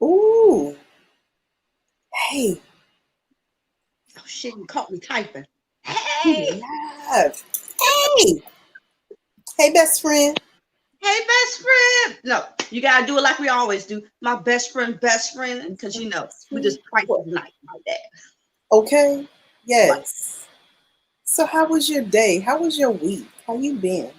Ooh. Hey. Oh shit, you caught me typing. We Hey, live. Hey. Hey, best friend. hey, best friend. No, you gotta do it like we always do. My best friend, because Best we friend. just twice What? as nice like that. Okay. Right. Yes. So how was your day? How was your week? How you been?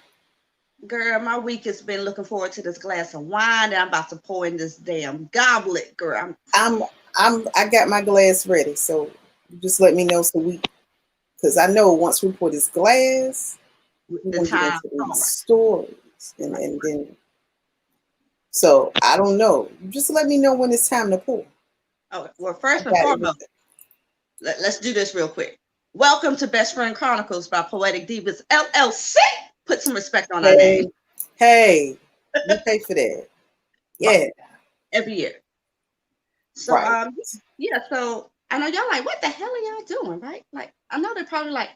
Girl, my week has been looking forward to this glass of wine that I'm about to pour in this damn goblet, girl. I'm I got my glass ready, so just let me know so we because I know once we pour this glass, we're The gonna get time into these hard. stories and then so I don't know. Just let me know when it's time to pour. Okay, well, I first and got foremost, everything. let's do this real quick. Welcome to Best Friend Chronicles by Poetic Divas LLC. Put some respect on our name. Hey, hey, we pay for that. Right. Yeah, Every year. So right. yeah, so I know y'all like, what the hell are y'all doing, right? Like, I know they're probably like,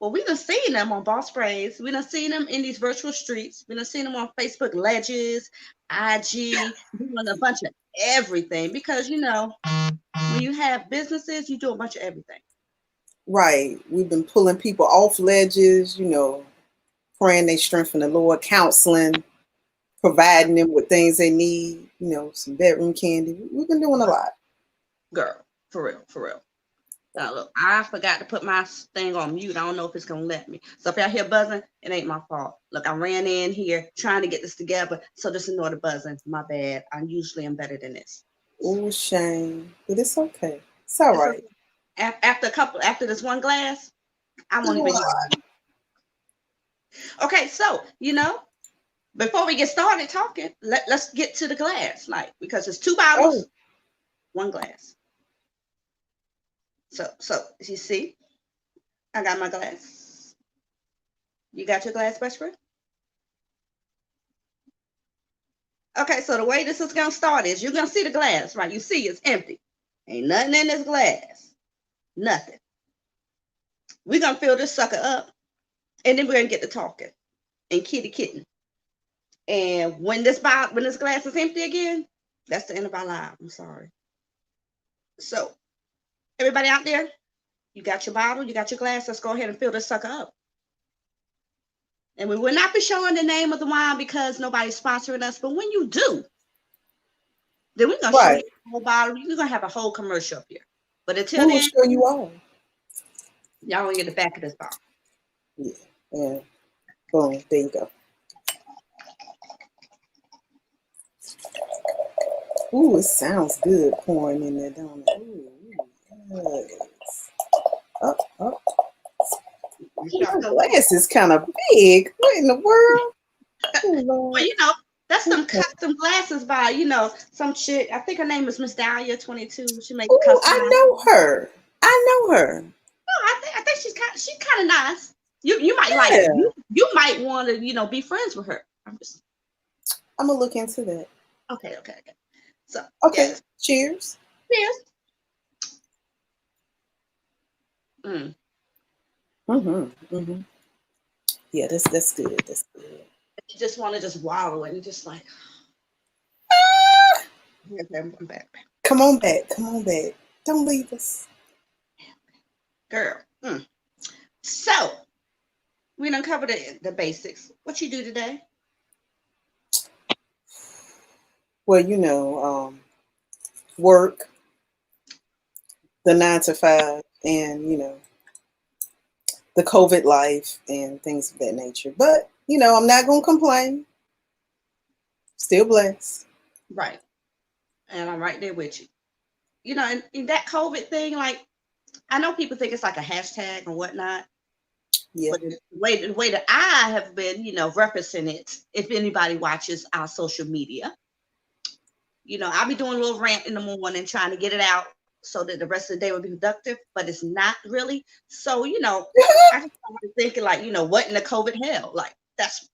well, we done seen them on Boss Sprays. We done seen them in these virtual streets. We done seen them on Facebook Ledges, IG, doing a bunch of everything. Because when you have businesses, you do a bunch of everything. Right. We've been pulling people off ledges, praying they strength in the Lord, counseling, providing them with things they need, some bedroom candy. We've been doing a lot. Girl, for real, for real. Now look, I forgot to put my thing on mute. I don't know if it's gonna let me. So if y'all hear buzzing, it ain't my fault. Look, I ran in here trying to get this together, so just ignore the buzzing. My bad. I usually am better than this. Oh, shame. But it's okay. It's all It's right. okay. After this one glass, I won't even hear it. Okay, so before we get started talking, let's get to the glass, like because it's two Oh, bottles, one glass. So you see, I got my glass. You got your glass, best friend? Okay, so the way this is gonna start is you're gonna see the glass, right? You see it's empty. Ain't nothing in this glass. Nothing. We're gonna fill this sucker up, and then we're gonna get to talking and kitty kitten. And when this glass is empty again, that's the end of our live. I'm sorry. So everybody out there, you got your bottle, you got your glass. Let's go ahead and fill this sucker up. And we will not be showing the name of the wine because nobody's sponsoring us. But when you do, then we're gonna show you right. the whole bottle. You're gonna have a whole commercial up here. But We until will then, show you all. y'all gonna get the back of this bottle. Yeah. Yeah. Boom. There you go. Ooh, it sounds good pouring in there, don't it? Ooh, yes. Up, up. My glass is kind of big. What in the world? Oh, Well, Lord. that's some Okay. custom glasses by, some chick. I think her name is Miss Dahlia 22. She make Oh, custom I glasses. know her. I know her. No, I think she's kind of nice. You might like her. Yeah. You might want to, be friends with her. I'm just I'm gonna look into that. okay. So Okay. yes, Cheers. yes. Mm. Mm-hmm. Mm-hmm. Yeah, that's good. That's good. You just want to just wallow and just like, Ah, okay, I'm back. come on back. Come on back. Don't leave us. Girl. So we done covered the basics. What you do today? Well, work, the 9 to 5, and the COVID life and things of that nature. But I'm not gonna complain. Still blessed. Right. And I'm right there with you. And that COVID thing, like, I know people think it's like a hashtag and whatnot, Yeah. but the way that I have been, referencing it, if anybody watches our social media, I'll be doing a little rant in the morning trying to get it out so that the rest of the day will be productive, but it's not really. So, I just started thinking like, what in the COVID hell? Like that's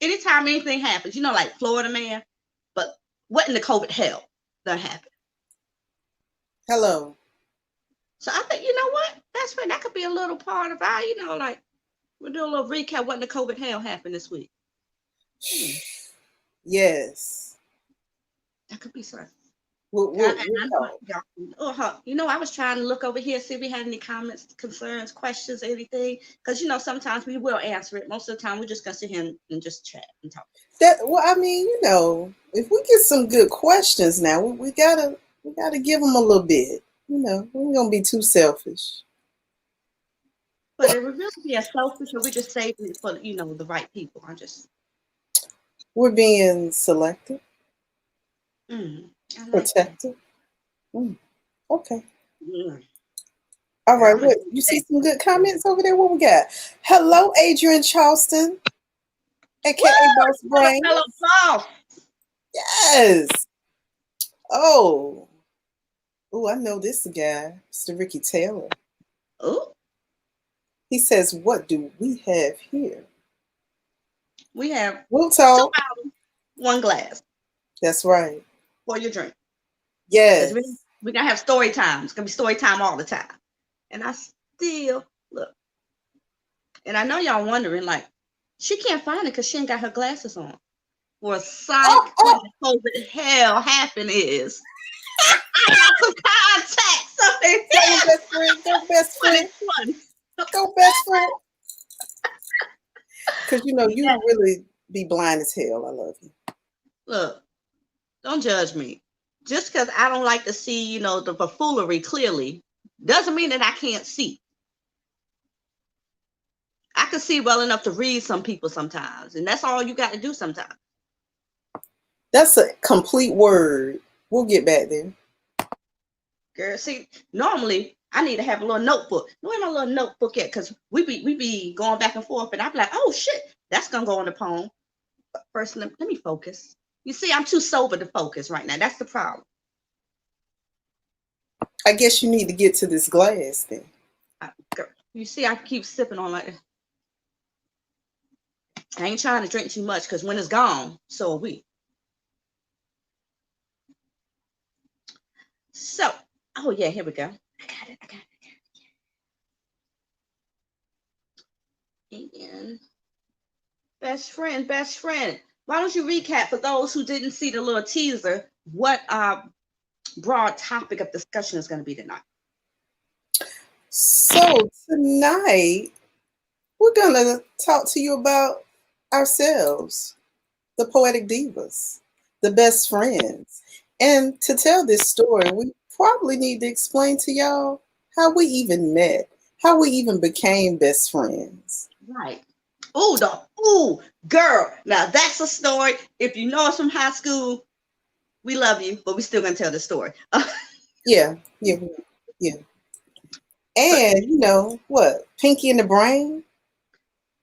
anytime anything happens, like Florida man, but what in the COVID hell that happened? Hello. So I think, what? That's right. That could be a little part of our, like we'll do a little recap what in the COVID hell happened this week. Hmm, Yes. that could be something. You know, I was trying to look over here, see if we had any comments, concerns, questions, anything. Because, you know, sometimes we will answer it. Most of the time, we're just going to sit here and just chat and talk. Well, I mean, you know, if we get some good questions now, we gotta give them a little bit. You know, we're gonna be too selfish. But it would really be a selfish, or we just saving it for, you know, the right people. We're being selective, I like protective. Okay. Mm. All right. What you see some good comments over there? What we got? Hello, Adrian Charleston, aka Boss Brain. Hello, Boss. Yes. Oh, I know this guy, Mr. Ricky Taylor. Oh. He says, "What do we have here?" We have We'll talk. 2 bottles, 1 glass. That's right. For your drink. Yes. We're going to have story time. It's going to be story time all the time. And I still, look. And I know y'all wondering, like, she can't find it because she ain't got her glasses on. Well, psych, what the COVID hell happened is, I got some contacts. So Go best friend. Go best friend. Go best friend. Because, you know, you really be blind as hell. I love you. Look, don't judge me. Just because I don't like to see, you know, the buffoonery clearly doesn't mean that I can't see. I can see well enough to read some people sometimes, and that's all you got to do sometimes. That's a complete word. We'll get back there. Girl, see, normally I need to have a little notebook. Where's my little notebook at? Because we be going back and forth, and I'm like, oh shit, that's gonna go on the poem. But first, let me focus. You see, I'm too sober to focus right now. That's the problem. I guess you need to get to this glass then. Girl, you see, I keep sipping on like that. I ain't trying to drink too much because when it's gone, so are we. So, oh yeah, here we go. I got it. And best friend. Why don't you recap for those who didn't see the little teaser what our broad topic of discussion is going to be tonight? So tonight we're gonna talk to you about ourselves, the Poetic Divas, the best friends. And to tell this story, we probably need to explain to y'all how we even met, how we even became best friends. Right. Girl. Now that's a story. If you know us from high school, we love you, but we still gonna tell the story. Yeah. And you know what? Pinky and the Brain.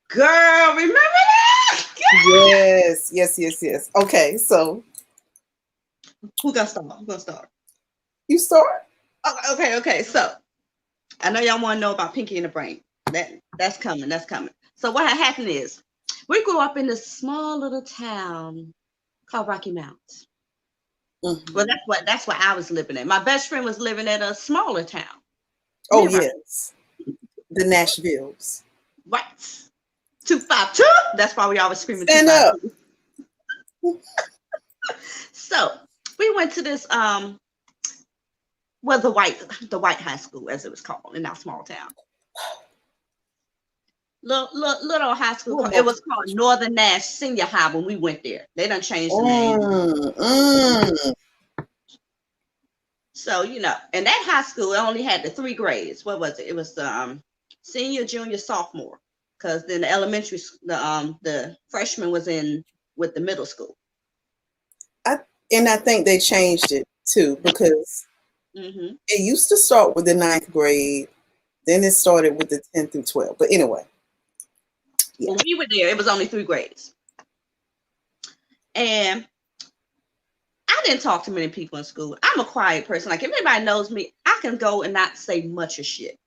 Girl, remember that? Yes. Okay, so Who's gonna start? you start. Okay. So I know y'all want to know about Pinky and the Brain. That's coming. So what had happened is we grew up in this small little town called Rocky Mount. Mm-hmm. Well, that's where I was living at. My best friend was living at a smaller town. Oh, yes. The Nashvilles. Right. 252. That's why we always screaming. Stand up. So we went to this the white high school, as it was called in our small town. Little high school. It was called Northern Nash Senior High when we went there. They done changed the name. So, you know, and that high school only had the 3 grades. What was it? It was the senior, junior, sophomore. Because then the elementary, the freshman was in with the middle school. I think they changed it too, because it used to start with the 9th grade. Then it started with the 10th through 12th. But anyway. Yeah. When we were there, it was only 3 grades. And I didn't talk to many people in school. I'm a quiet person. Like, if anybody knows me, I can go and not say much of shit.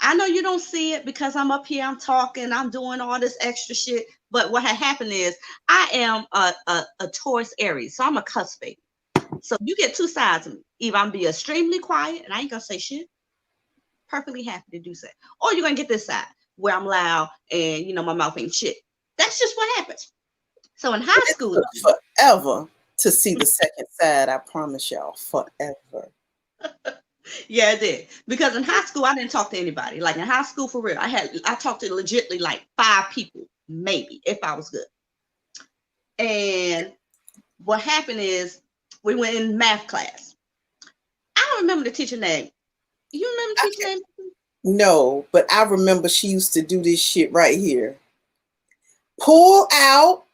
I know you don't see it because I'm up here, I'm talking, I'm doing all this extra shit. But what had happened is I am a Taurus Aries, so I'm a cusp baby. So you get 2 sides of me. Either I'm be extremely quiet and I ain't gonna say shit, perfectly happy to do so, or you're gonna get this side where I'm loud and, you know, my mouth ain't shit. That's just what happens. So in high school, forever. to see the second side. I promise y'all, forever. Yeah, it did. Because in high school, I didn't talk to anybody. Like in high school, for real, I talked to legitimately like 5 people, maybe, if I was good. And what happened is we went in math class. I don't remember the teacher name. You remember the teacher name? No, but I remember she used to do this shit right here. Pull out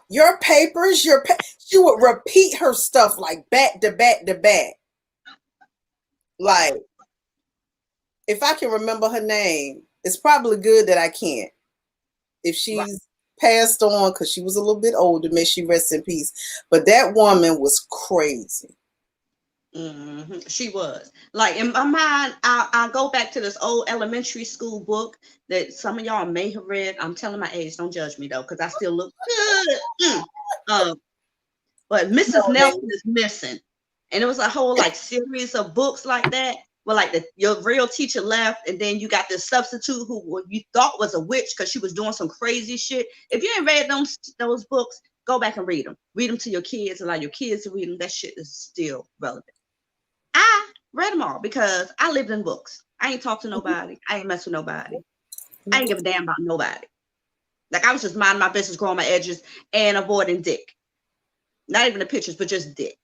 your papers, she would repeat her stuff like back to back to back. Like, if I can remember her name, it's probably good that I can't. If she's passed on, because she was a little bit older, may she rest in peace. But that woman was crazy. Mm-hmm. She was. Like, in my mind, I'll go back to this old elementary school book that some of y'all may have read. I'm telling my age, don't judge me though, because I still look good. But Mrs. Nelson is missing. And it was a whole like series of books like that. Well, like your real teacher left, and then you got this substitute who you thought was a witch because she was doing some crazy shit. If you ain't read those books, go back and read them. Read them to your kids, allow your kids to read them. That shit is still relevant. I read them all because I lived in books. I ain't talk to nobody. I ain't mess with nobody. I ain't give a damn about nobody. Like, I was just minding my business, growing my edges, and avoiding dick. Not even the pictures, but just dick.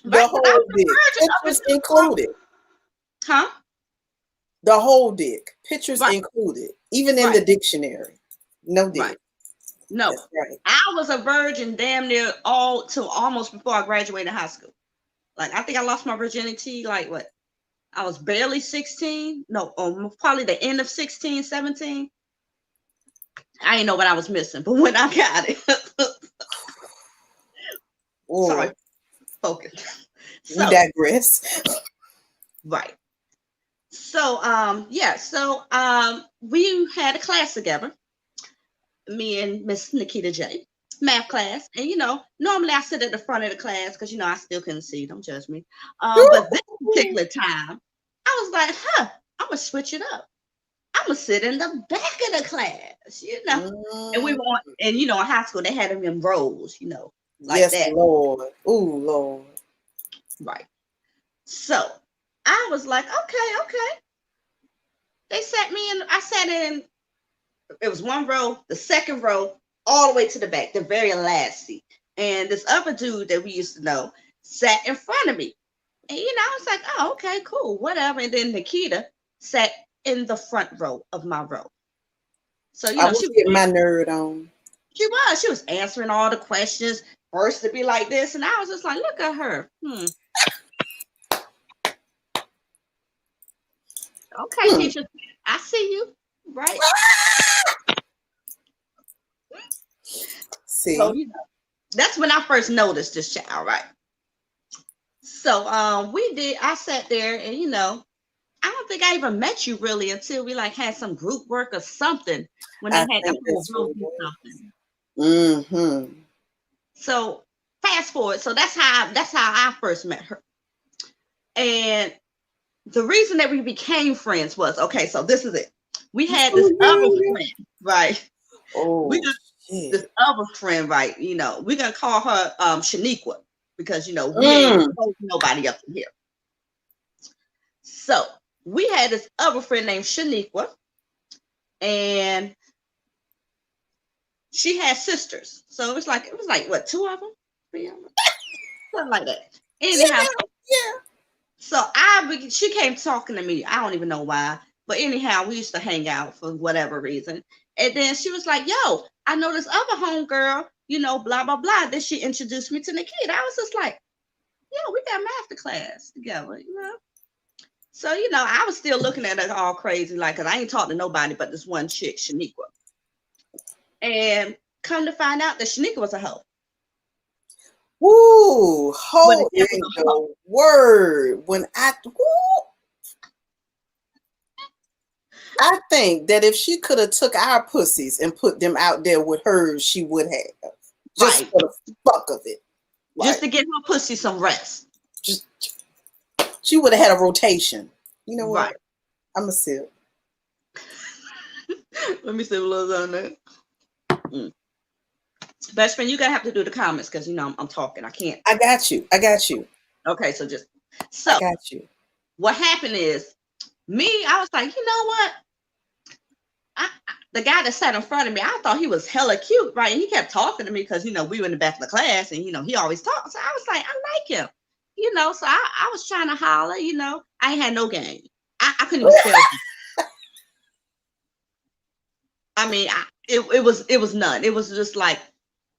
The whole dick. Pictures included. Huh? The whole dick. Pictures included. Even in the dictionary. No dick. Right. No. That's right. I was a virgin damn near almost before I graduated high school. Like, I think I lost my virginity, like, what? I was barely 16. No, probably the end of 16, 17. I didn't know what I was missing, but when I got it. Sorry. Focus. We digress. Right. So we had a class together, me and Miss NakitaJay, math class. And normally I sit at the front of the class because I still couldn't see, don't judge me. But this particular time I was like, I'm gonna switch it up. I'm gonna sit in the back of the class, And we were in high school they had them in rows, like yes, that. Lord. Ooh, Lord. Right. So I was like, okay. They sat me in, I sat in, it was one row, the second row, all the way to the back, the very last seat. And this other dude that we used to know sat in front of me. And I was like, oh, okay, cool, whatever. And then Nakita sat in the front row of my row. So I was getting my nerd on. She was answering all the questions, first to be like this, and I was just like, look at her. Okay, teacher, I see you, right? See, so that's when I first noticed this child, right? So I sat there, and I don't think I even met you really until we like had some group work or something when they had that whole group something. Mm-hmm. So fast forward, so that's how I first met her. And the reason that we became friends was, okay, so this is it. We had this other friend, right? This other friend, right? We're gonna call her Shaniqua because we ain't nobody up in here. So we had this other friend named Shaniqua, and she had sisters. So it was like what, 2 of them? 3 of them? Something like that. Anyhow, yeah. So she came talking to me. I don't even know why, but anyhow, we used to hang out for whatever reason. And then she was like, "Yo, I know this other homegirl, blah blah blah." Then she introduced me to Nakita. I was just like, "Yo, we got math class together, So I was still looking at her all crazy, like, cause I ain't talking to nobody but this one chick, Shaniqua. And come to find out that Shaniqua was a hoe. Woo, hoe in the word. When I think that if she could have took our pussies and put them out there with hers, she would have. Just for the fuck of it. Just to get her pussy some rest. She would have had a rotation. You know what? Right. I'm a sip. Let me see what's on there. Best friend, you're gonna have to do the comments because you know I'm talking. I can't. I got you. I got you. Okay, so I got you. What happened is I was like, you know what? The guy that sat in front of me, I thought he was hella cute, right? And he kept talking to me because you know we were in the back of the class, and you know he always talks. So I was like, I like him, you know. So I was trying to holler, you know. I ain't had no game. I couldn't even spell. I mean, it was none. It was just like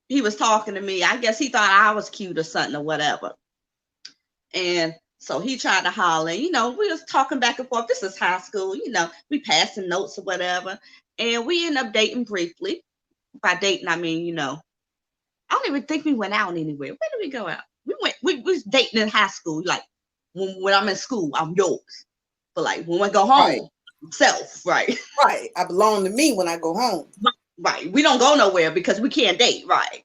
he was talking to me. I guess he thought I was cute or something or whatever. And so he tried to holler. You know, we was talking back and forth. This is high school. You know, we passing notes or whatever. And we ended up dating briefly. By dating, I mean, you know, I don't even think we went out anywhere. Where did we go out? We was dating in high school. Like, when I'm in school, I'm yours. But like, when I go home, Right. Self, right? Right. I belong to me when I go home. Right. We don't go nowhere because we can't date, right?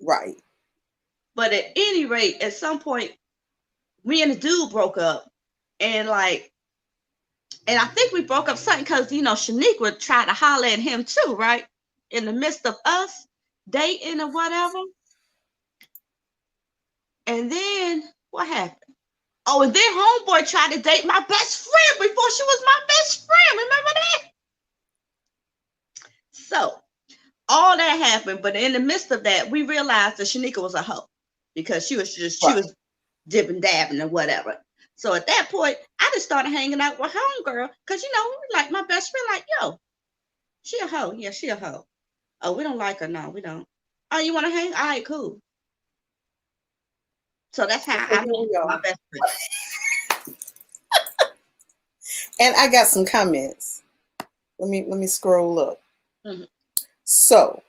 Right. But at any rate, at some point, me and the dude broke up. And I think we broke up something because, you know, Shaniqua tried to holler at him too, right? In the midst of us dating or whatever. And then what happened? Oh, and then homeboy tried to date my best friend before she was my best friend. Remember that? So all that happened, but in the midst of that, we realized that Shanika was a hoe because she was dipping dabbing or whatever. So at that point, I just started hanging out with homegirl because you know, like my best friend, like, yo, she a hoe. Yeah, she a hoe. Oh, we don't like her. No, we don't. Oh, you want to hang? All right, cool. So that's how I met my best friend. And I got some comments. Let me scroll up. Mm-hmm. So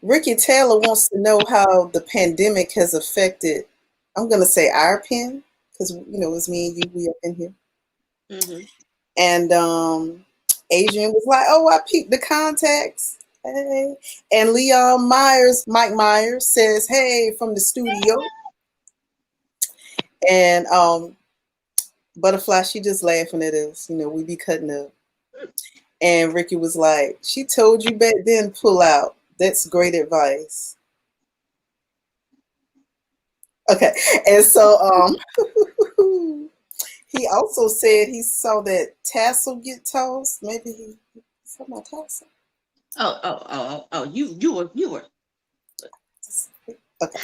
Ricky Taylor wants to know how the pandemic has affected, I'm gonna say our pen, because you know it's me and you, we up in here. Mm-hmm. And Adrian was like, oh, I peeped the contacts. Hey. And Leon Mike Myers says, hey, from the studio. And Butterfly, she just laughing at us. You know, we be cutting up. And Ricky was like, she told you back then, pull out. That's great advice. Okay. And so he also said he saw that tassel get tossed. Maybe he saw my tassel. Oh, you were. Okay.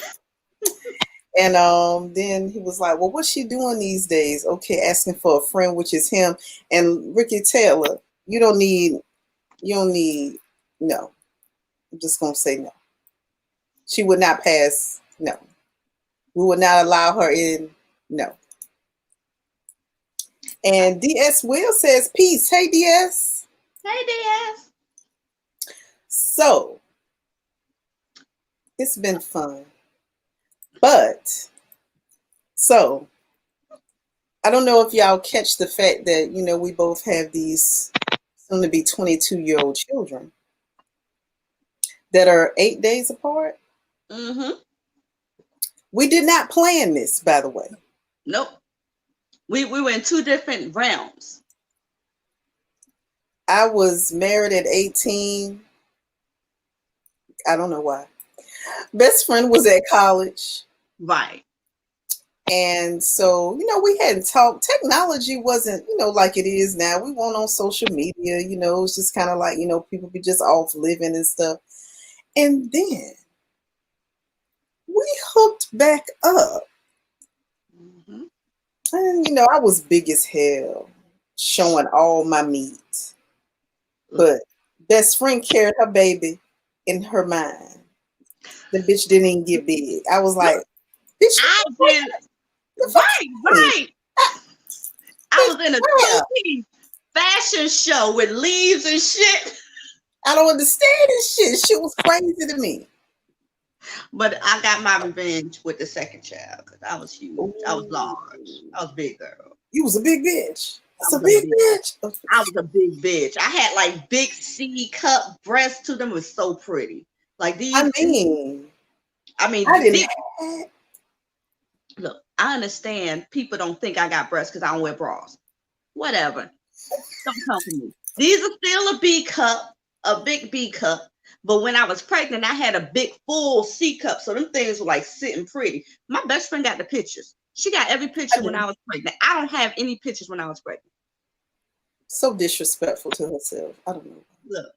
And then he was like, well, what's she doing these days? Okay, asking for a friend, which is him. And Ricky Taylor, you don't need, no. I'm just going to say no. She would not pass, no. We would not allow her in, no. And DS Will says, peace. Hey, DS. Hey, DS. So, it's been fun. But, so, I don't know if y'all catch the fact that, you know, we both have these soon to be 22-year-old children that are 8 days apart. Mm-hmm. We did not plan this, by the way. Nope. We were in two different realms. I was married at 18. I don't know why. Best friend was at college. Right. And so, you know, we hadn't talked. Technology wasn't, you know, like it is now. We weren't on social media, you know, it's just kind of like, you know, people be just off living and stuff. And then we hooked back up. Mm-hmm. And, you know, I was big as hell, showing all my meat. But best friend carried her baby in her mind. The bitch didn't even get big. I was like, bitch, I did. Right. I was in a 2-piece fashion show with leaves and shit. I don't understand this shit. Shit was crazy to me. But I got my revenge with the second child because I was huge. Ooh. I was large. I was big girl. You was a big bitch. That's a big bitch. I was a big bitch. I had like big C cup breasts to them. It was so pretty. Like these. I mean, I didn't. Look, I understand people don't think I got breasts because I don't wear bras. Whatever. Don't come to me. These are still a B cup, a big B cup. But when I was pregnant, I had a big full C cup. So them things were like sitting pretty. My best friend got the pictures. She got every picture when I was pregnant. I don't have any pictures when I was pregnant. So disrespectful to herself. I don't know. Look,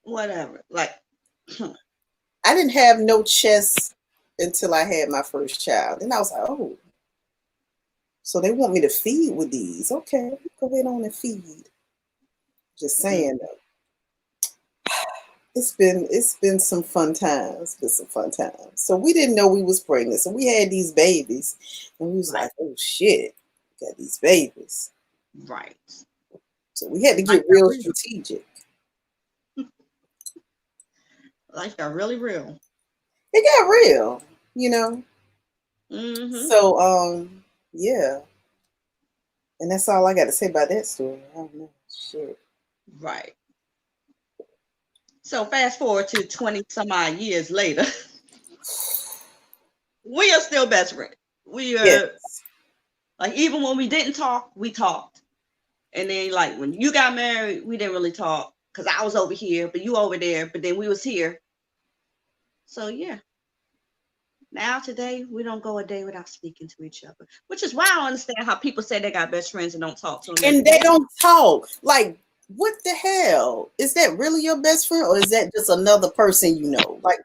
whatever. Like, I didn't have no chest until I had my first child. And I was like, oh, so they want me to feed with these. Okay, go ahead on and feed. Just saying though. It's been some fun times. So we didn't know we was pregnant. So we had these babies. And we was like, oh shit, we got these babies. Right. So we had to get real strategic. Life got really real. It got real, you know. Mm-hmm. So yeah. And that's all I got to say about that story. I don't know. Shit. Right. So fast forward to 20 some odd years later. We are still best friends. We are like, even when we didn't talk, we talked. And then like when you got married, we didn't really talk because I was over here, but you over there, but then we was here. So yeah. Now today, we don't go a day without speaking to each other, which is why I don't understand how people say they got best friends and don't talk to them. And they don't talk. Like, what the hell? Is that really your best friend, or is that just another person you know? Like,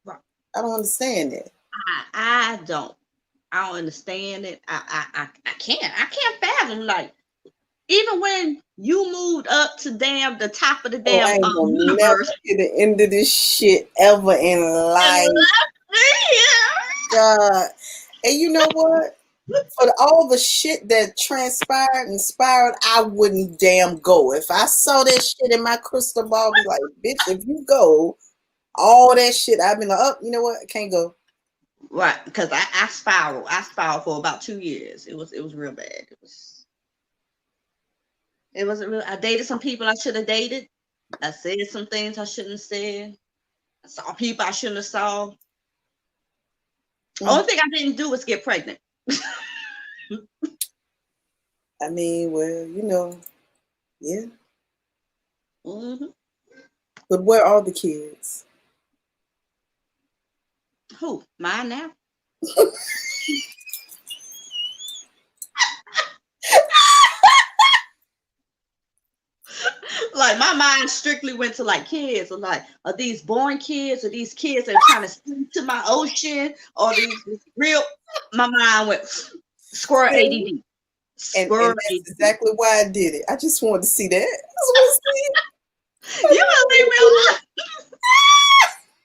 right. I don't understand it. I don't understand it. I can't fathom, like, even when you moved up to the top of the damn I ain't gonna universe. never get the end of this shit ever in life. God. And you know what? For all the shit that transpired and spiraled, I wouldn't damn go. If I saw that shit in my crystal ball, I'd be like, bitch, if you go, all that shit, I'd be like, oh, you know what? I can't go. Right, because I spiraled. I spiraled for about 2 years. It was real bad. It wasn't real. I dated some people I should have dated. I said some things I shouldn't have said. I saw people I shouldn't have saw. Only thing I didn't do was get pregnant. I mean, well, you know, yeah. Mm-hmm. But where are the kids? Who? Mine now? Like, my mind strictly went to like kids, or like, are these born kids, or these kids that are trying to swim to my ocean, or these real? My mind went squirrel ADD. And that's exactly why I did it. I just wanted to see that. I just want to see it. You want to see real life?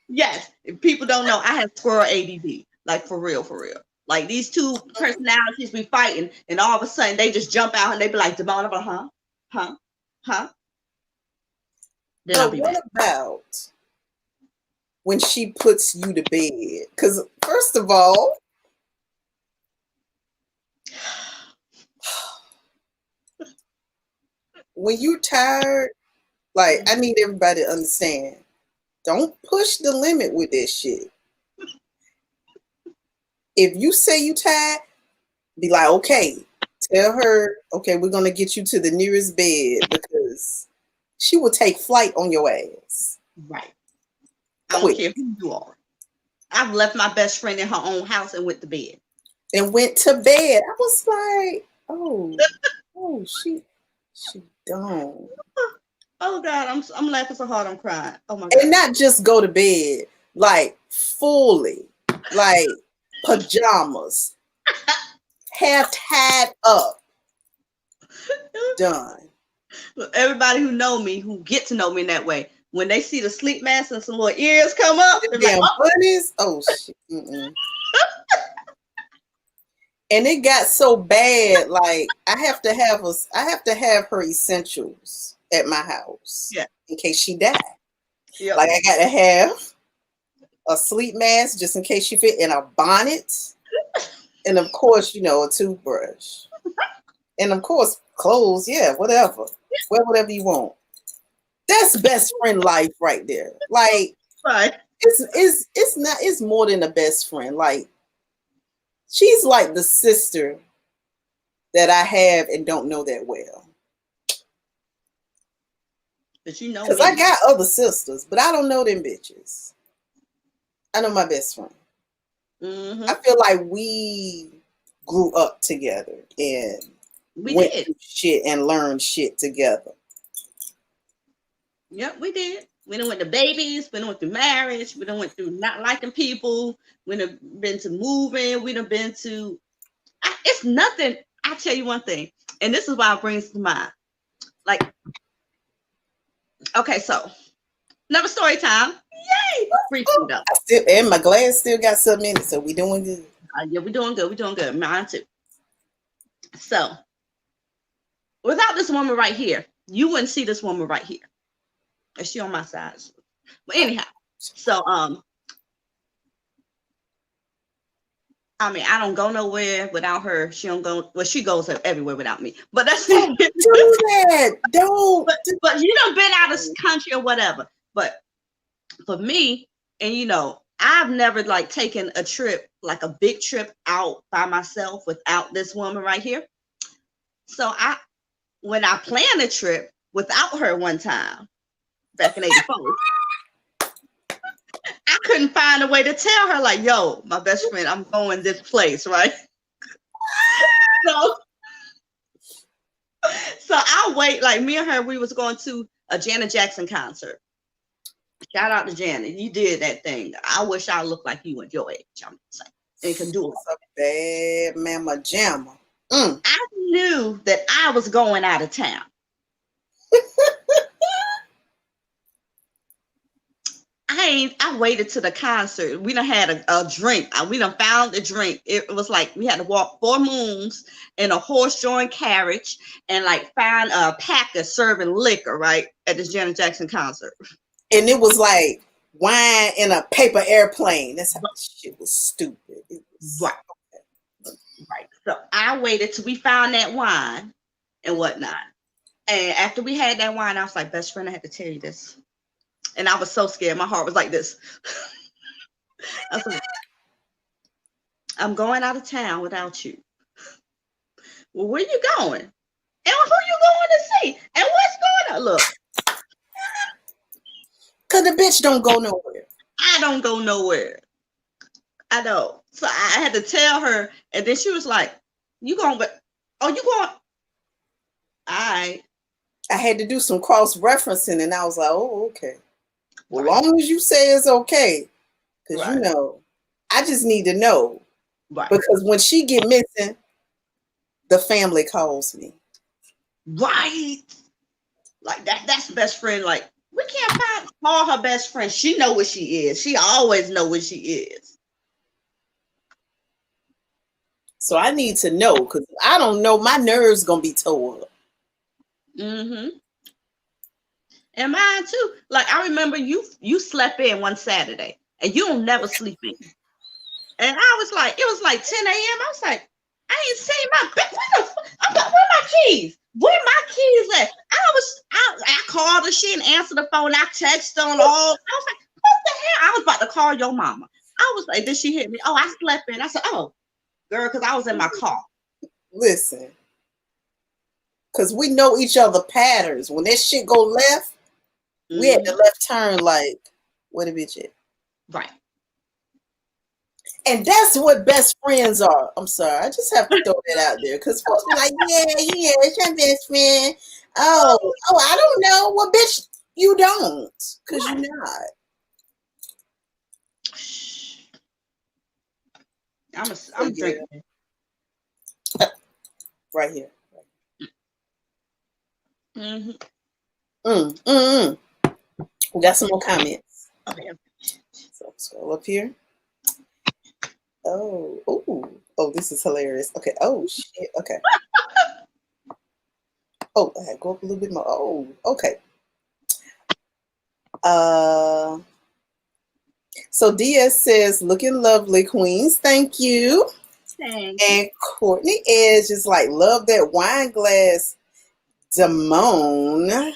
Yes. If people don't know, I have squirrel ADD. Like, for real, for real. Like, these two personalities be fighting, and all of a sudden they just jump out and they be like, Devon, I'm like, huh? Then I'll be what back. about when she puts you to bed? Because first of all, when you're tired, like, I need everybody to understand, don't push the limit with this shit. If you say you tired, be like, okay, tell her, okay, we're going to get you to the nearest bed, because she will take flight on your ass. Right. I don't care who you are. I've left my best friend in her own house and went to bed. I was like, oh, she don't. Oh God, I'm laughing so hard I'm crying. Oh my God. And not just go to bed, like fully, like pajamas, hair tied up, done. Everybody who know me, who get to know me in that way, when they see the sleep mask and some little ears come up, they're damn like, bunnies. Oh shit. Mm-mm. And it got so bad, like I have to have her essentials at my house, in case she died. Yep. Like I gotta have a sleep mask just in case she fit, and a bonnet, and of course, you know, a toothbrush, and of course, clothes. Yeah, whatever, wear whatever you want. That's best friend life right there. Like, right. It's more than a best friend. Like, she's like the sister that I have and don't know that well. But you know Because me. I got other sisters, but I don't know them bitches. I know my best friend. I feel like we grew up together and we went did through shit and learned shit together. Yep, we did. We done went to babies. We done went through marriage. We done went through not liking people. We done been to moving. We done been to. It's nothing. I'll tell you one thing, and this is why it brings to mind. Like, okay, so another story time. Yay! Briefly though. And my glass still got some in it, so we doing good. Yeah, we're doing good. We're doing good. Mine too. So, without this woman right here, you wouldn't see this woman right here. And she on my side. But anyhow, so I mean, I don't go nowhere without her. She don't go. Well, she goes everywhere without me. But that's Don't do that. Don't. But you done been out of country or whatever. But for me, and you know, I've never like taken a trip, like a big trip out by myself without this woman right here. So when I planned a trip without her one time back in '84. I couldn't find a way to tell her, like, yo, my best friend, I'm going this place, right? So I'll wait. Like me and her, we was going to a Janet Jackson concert. Shout out to Janet. You did that thing. I wish I looked like you at your age. I'm saying. And can do it. Bad mama jamma. I knew that I was going out of town. I waited to the concert. We done had a drink. We done found a drink. It was like we had to walk 4 moons in a horse-drawn carriage and like find a packer serving liquor, right, at this Janet Jackson concert. And it was like wine in a paper airplane. That's how shit was stupid. It was right. So I waited till we found that wine and whatnot. And after we had that wine, I was like, best friend, I had to tell you this. And I was so scared. My heart was like this. I was like, I'm going out of town without you. Well, where you going? And who you going to see? And what's going on? Look. Because the bitch don't go nowhere. I don't go nowhere. I know. So I had to tell her. And then she was like, you going, but, oh, you going? I had to do some cross-referencing. And I was like, oh, okay. Well, as long as you say it's okay, because you know, I just need to know. Right. Because when she get missing, the family calls me. Right. Like that's best friend. Like we can't call her best friend. She know what she is. She always know what she is. So I need to know because I don't know. My nerves gonna be tore up. And mine too. Like I remember you slept in one Saturday and you don't never sleep in. And I was like, it was like 10 a.m. I was like, I ain't seen my bed. Where my keys? Where my keys at? I called her, she didn't answer the phone. I texted on all. I was like, what the hell? I was about to call your mama. I was like, did she hit me? Oh, I slept in. I said, oh, girl, because I was in my car. Listen, because we know each other patterns. When that shit go left, we had the left turn like, where the bitch at? Right. And that's what best friends are. I'm sorry. I just have to throw that out there. Because folks be like, yeah, it's your best friend. Oh, I don't know. Well, bitch, you don't. Because you're not. I'm drinking. Right here. We got some more comments. Okay. So scroll up here. Oh, this is hilarious. Okay. Oh shit. Okay. Oh, I had to go up a little bit more. Oh, okay. So DS says, looking lovely, queens. Thank you. Thanks. And Courtney Edge is like, love that wine glass, Damone.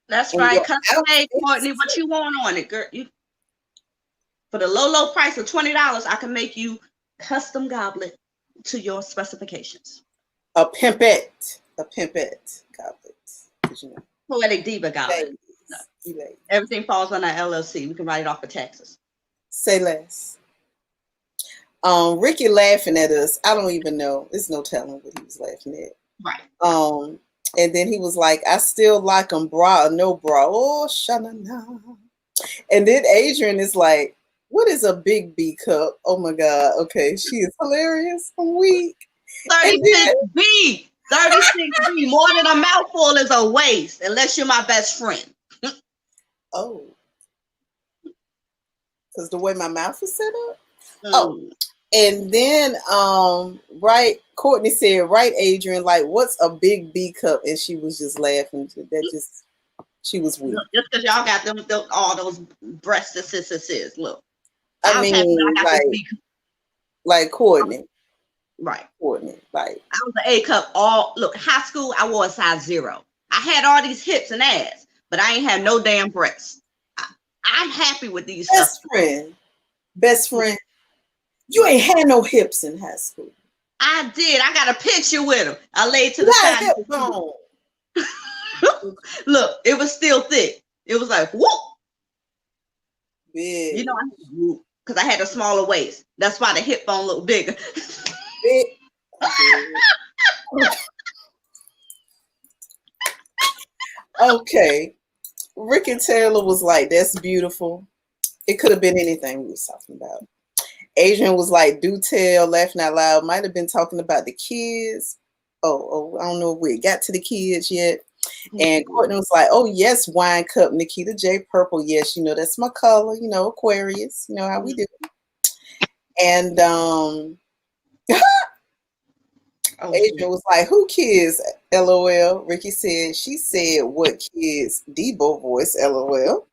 That's right. Custom made, Courtney. What you want on it, girl? For the low price of $20, I can make you custom goblet to your specifications. A pimpette goblet. You know. Poetic Diva goblet. Everything falls on our LLC. We can write it off for taxes. Say less. Ricky laughing at us. I don't even know. There's no telling what he was laughing at. Right. And then he was like, I still like him, bra or no bra. Oh, sha-na-na. And then Adrian is like, what is a big B cup? Oh my God. Okay, she is hilarious. I'm weak. 36B. 36B. More than a mouthful is a waste, unless you're my best friend. Oh. Because the way my mouth is set up? Oh. And then, right, Courtney said, right, Adrian, like, what's a big B cup? And she was just laughing. She was weak. Just because y'all got them all those breasts. Look. I mean, like Courtney. Right. Courtney. Like, I was an A cup high school, I wore a size 0. I had all these hips and ass, but I ain't had no damn breasts. I'm happy with these Best friend. You ain't had no hips in high school. I did. I got a picture with them. I laid to the side. Hip bone. Look, it was still thick. It was like, whoop. Big. You know, because I had a smaller waist. That's why the hip bone looked bigger. Big. Okay. Rick and Taylor was like, that's beautiful. It could have been anything we was talking about. Adrian was like, do tell, laughing out loud. Might have been talking about the kids. Oh, I don't know if we got to the kids yet. And Courtney was like, oh, yes, wine cup, NakitaJay purple. Yes, you know, that's my color, you know, Aquarius. You know how we do. And Adrian was like, who kids? LOL. Ricky said, she said, what kids? Debo voice, LOL.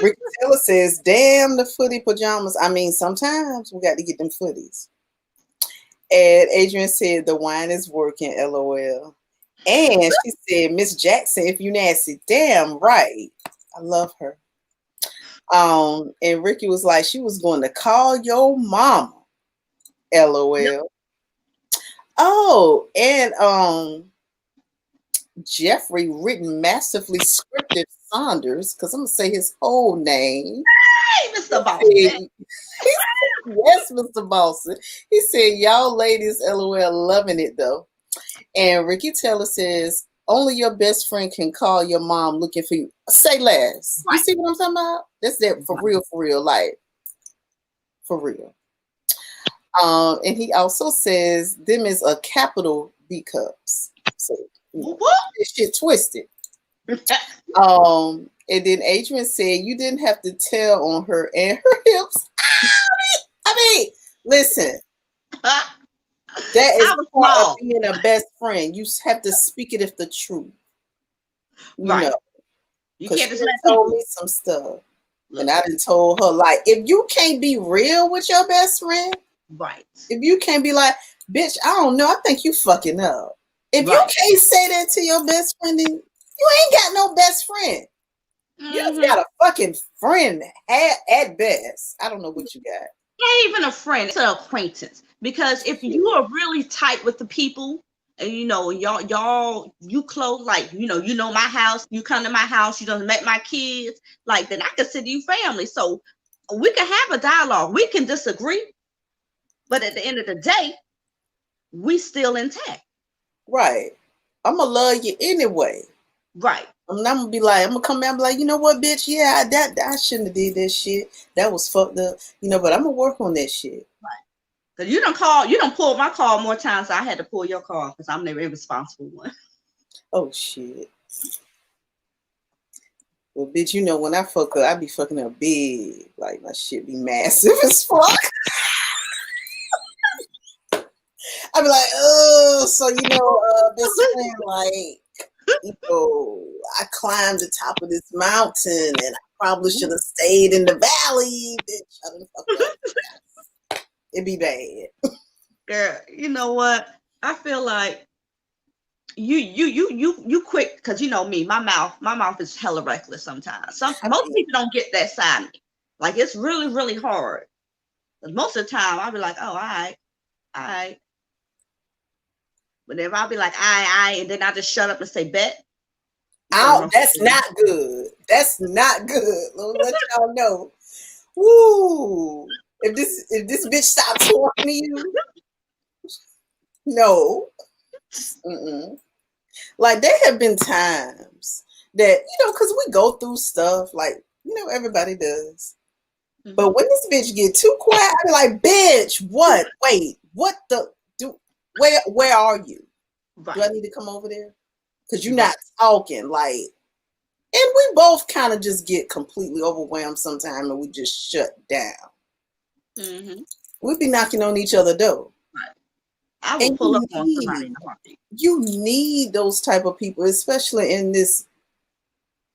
Ricky Taylor says, damn the footy pajamas. I mean, sometimes we got to get them footies. And Adrian said, the wine is working, LOL. And she said, Miss Jackson, if you nasty, damn right. I love her. And Ricky was like, she was going to call your mama, LOL. Yep. Oh, and Jeffrey written massively scripted Saunders, because I'm gonna say his whole name. Hey, Mr. Boston. Yes, Mr. Boston. He said, y'all ladies, LOL, loving it though. And Ricky Taylor says, only your best friend can call your mom looking for you. Say less. Right. You see what I'm talking about? That's that for real, like for real. And he also says them is a capital B cups. So this shit twisted. And then Adrian said you didn't have to tell on her and her hips. I mean, listen. That is part of being a best friend. You have to speak it if the truth. You know. You can't just let told me some stuff. And I done told her, like, if you can't be real with your best friend, right? If you can't be like, bitch, I don't know, I think you fucking up. If you can't say that to your best friend, then you ain't got no best friend. You just got a fucking friend at best. I don't know what you got. Not even a friend, it's an acquaintance. Because if you are really tight with the people, and you know, you close, like, you know my house, you come to my house, you done met my kids, like, then I consider you family. So we can have a dialogue. We can disagree, but at the end of the day, we still intact. Right. I'm gonna love you anyway. Right. I'm gonna be like, I'm gonna come back and be like, you know what, bitch? Yeah, I shouldn't have did that shit. That was fucked up. You know, but I'm gonna work on that shit. Right. Cause you don't pull my call more times than I had to pull your call because I'm the irresponsible one. Oh shit. Well, bitch, you know when I fuck up, I be fucking up big. Like my shit be massive as fuck. I be like, oh, so you know, best friend, like, you know, I climbed the top of this mountain and I probably should have stayed in the valley, bitch. I done fucked up. It'd be bad. Girl, you know what? I feel like you quick, because you know me, my mouth is hella reckless sometimes. Most people don't get that side of me. Like, it's really, really hard. Because most of the time I'll be like, oh, all right. But if I'll be like, I, and then I just shut up and say bet. That's not good. That's not good. Let y'all know. Woo! If this bitch stops talking to you, no. Mm-mm. Like there have been times that because we go through stuff like everybody does. Mm-hmm. But when this bitch get too quiet, I be like, bitch, what? Wait, what the? Where are you? Right. Do I need to come over there? Because you're not talking like. And we both kind of just get completely overwhelmed sometimes, and we just shut down. Mm-hmm. We'd be knocking on each other's door. Right. I will pull up on somebody in a heartbeat. You need those type of people, especially in this.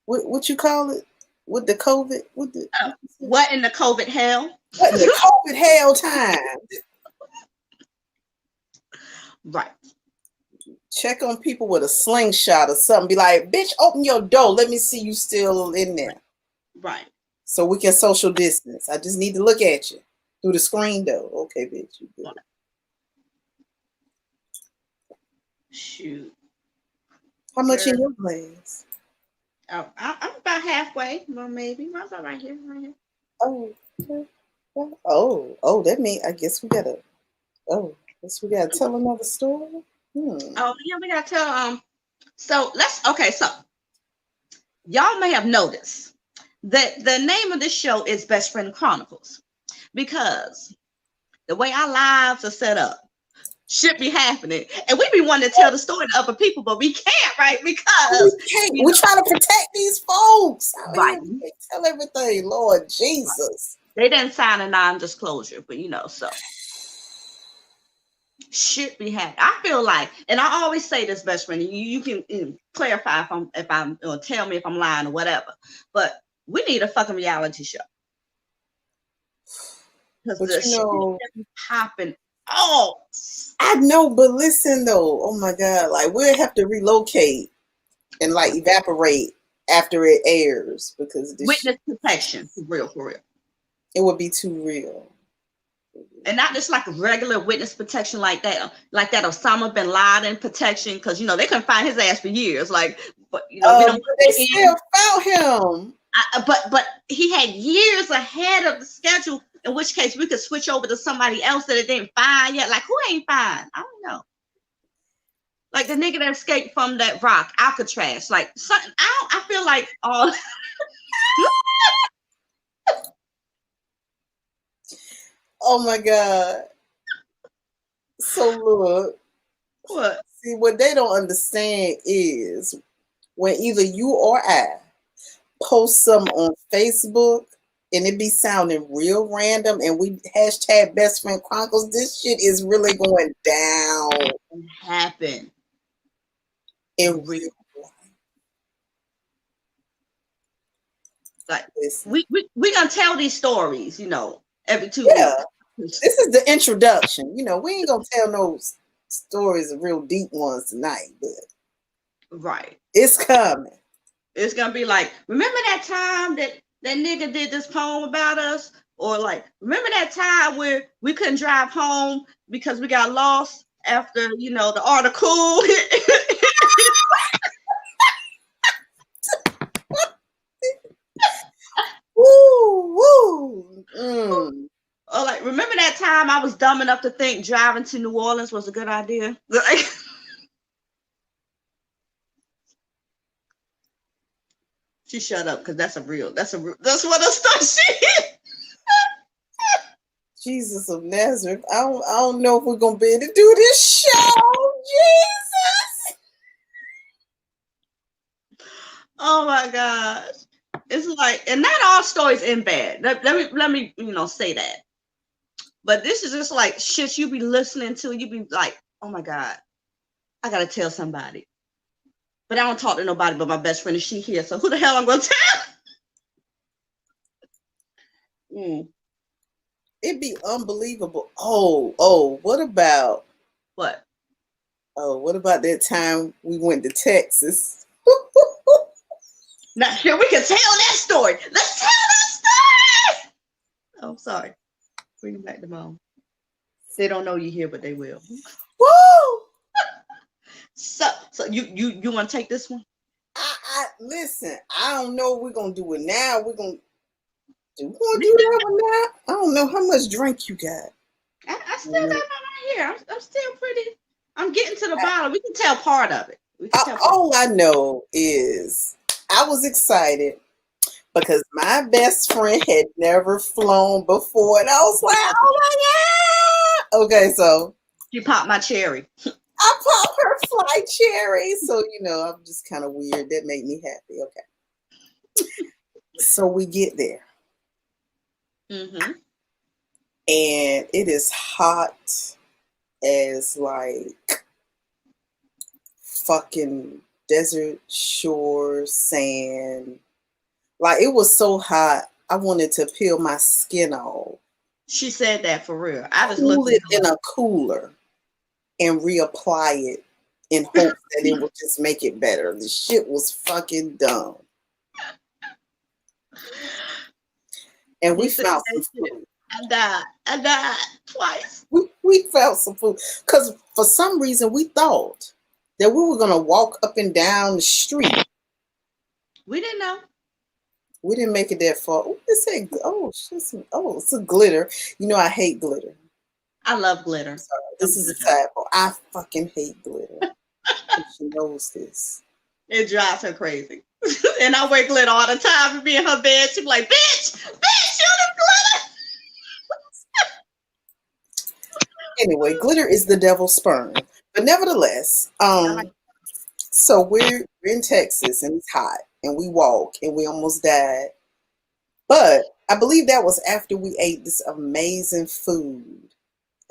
What you call it? With the COVID? What in the COVID hell? What in the COVID hell time? Right. Check on people with a slingshot or something. Be like, bitch, open your door. Let me see you still in there. Right. So we can social distance. I just need to look at you through the screen though. Okay, bitch. You good. Shoot. How much in your glass? Oh, I'm about halfway. Well, maybe. I'm about right here. Oh, okay. Oh, that means I guess we gotta. Oh, guess we gotta tell another story. Oh yeah, we gotta tell. So y'all may have noticed that the name of this show is Best Friend Chronicles because the way our lives are set up, shit be happening, and we be wanting to tell the story to other people, but we can't, right? Because we can't. We're trying to protect these folks. Right. We can't tell everything, Lord Jesus. Right. They didn't sign a non-disclosure, but so. Shit be happening. I feel like, and I always say this, best friend. You can clarify if I'm or tell me if I'm lying or whatever. But we need a fucking reality show because the shit is popping off. I know, but listen though. Oh my God, like we'll have to relocate and like evaporate after it airs because this witness protection, for real. It would be too real. And not just like a regular witness protection like that Osama bin Laden protection, because they couldn't find his ass for years. Like, but we don't. They still found him. But he had years ahead of the schedule. In which case, we could switch over to somebody else that it didn't find yet. Like, who ain't find? I don't know. Like the nigga that escaped from that rock, Alcatraz. Like something. I feel like all. Oh my God. So look. What? See, what they don't understand is when either you or I post something on Facebook and it be sounding real random and we hashtag Best Friend Chronicles, this shit is really going down. It happened. In real life. Like we gonna tell these stories, every 2 weeks. This is the introduction. We ain't gonna tell no stories of real deep ones tonight, but right, it's coming. It's gonna be like, remember that time that nigga did this poem about us, or like, remember that time where we couldn't drive home because we got lost after the article. Woo. Or like, remember that time I was dumb enough to think driving to New Orleans was a good idea? She shut up because that's what a stuff she is. Jesus of Nazareth. I don't know if we're gonna be able to do this show. Jesus. Oh my gosh. It's like, and not all stories end bad. Let me say that. But this is just like shit you be listening to. You be like, oh my God, I gotta tell somebody. But I don't talk to nobody but my best friend, and she here. So who the hell I'm gonna tell? It'd be unbelievable. Oh, what about what? Oh, what about that time we went to Texas? Now here we can tell that story. Let's tell that story. Oh, sorry. Bring it back to mom. They don't know you here, but they will. Woo! So you want to take this one? listen, I don't know if we're gonna do it now. We're gonna do that one now. I don't know how much drink you got. I still got mine right here. I'm still pretty. I'm getting to the bottom. We can tell part of it. We can tell part. All I know is I was excited because my best friend had never flown before, and I was like, "Oh my god!" Okay, so you popped my cherry. I popped her fly cherry, so I'm just kind of weird. That made me happy. Okay, so we get there, Mm-hmm. and it is hot as like fucking desert shore sand. Like, it was so hot, I wanted to peel my skin off. She said that for real. I just Cool looked it in a cooler and reapply it in hopes that it would just make it better. The shit was fucking dumb. And we found some food. I died twice. We found some food. Because for some reason we thought that we were going to walk up and down the street. We didn't know. We didn't make it that far. It's a glitter. I hate glitter. I love glitter. Sorry, this is a sidebar. I fucking hate glitter. She knows this. It drives her crazy. And I wear glitter all the time and be in her bed. She be like, bitch, you the glitter. Anyway, glitter is the devil's sperm. But nevertheless, so we're in Texas and it's hot and we walk and we almost died. But I believe that was after we ate this amazing food